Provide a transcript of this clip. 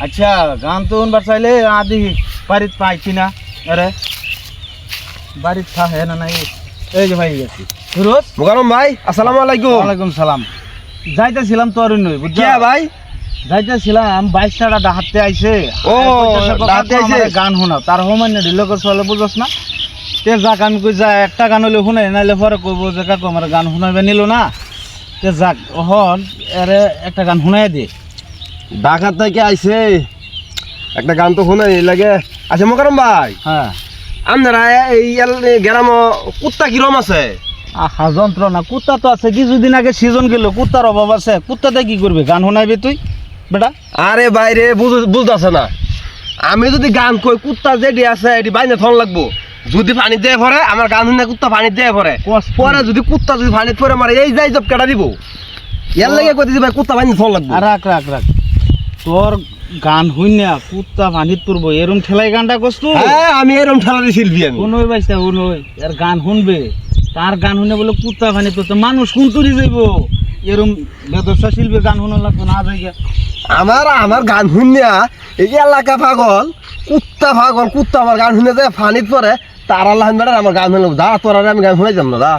আচ্ছা গান তো শুনবার চাইলে আদি বাড়িত পাইছি না। আরে বাড়িত থাকে না নাই? এই যে ভাই গেছি ফিরোজ। মোকারম ভাই আসসালামু আলাইকুম। ওয়ালাইকুম সালাম। যাইতেছিলাম তোর নই বুঝছো কে ভাই? যাইতেছিলাম 22টাটা ডাহাতে আইছে। ও, ডাহাতে ডাহাতে আইছে আইছে? গান শোনা তার হোমান্য ঢিল করে চলে বুঝছ না। তে যাক আমি কই যা একটা গান হলে শুনে নাইলে পরে কইব যে কাকু আমার গান শুনাইবে নিল না। তে যাক হন এরে একটা গান শুনাই দে। ঢাকা থেকে আইছে একটা গান তো শুনে লাগে। আচ্ছা মোকারম ভাই, হ্যাঁ আপনারা এই গ্রাম কুত্তা কিরম আছে? আহা যন্ত্রণা। কুত্তা তো আছে, কিছুদিন আগে সিজন গেল, কুত্তার অভাব আছে। কুত্তাতে কি করবে? গান শোনাইবে তুই বেটা? আরে বাইরে বুঝতেছে না, আমি যদি গান কই কুত্তা যেটি আছে এটি বাইনে থন লাগবো। যদি পানি দিয়ে পরে আমার গান শুনে কুত্তা পানি দিয়ে পরে পরে যদি কুত্তা যদি পানি পরে মারে এই যাই জব কেটা দিব। এর লাগে কই দিছি ভাই কুত্তা পানি থন লাগবো। আর রাখ রাখ রাখ, তোর গান হইনা কুত্তা পানিত পড়বো এরম ঠেলাই গানটা করছ তুই? হ্যাঁ আমি এরকম ঠেলারি শিল্পী আমি। শুনই বাইসা শুনই এর গান শুনবে, তার গান শুনে বলে কুত্তা পানি পড়তো, মানুষ কোন তুলি যাইব? এরম বেদর্শা শিল্পীর গান শুনে লাগতো না জায়গা। আমার গান শুনিয়া এই এলাকা পাগল কুত্তা আমার গান শুনে যায় পানিত পরে তার আল্লাহ আমার গান শুনলাম দা তোর আমি গান শুনাই যাম না দা।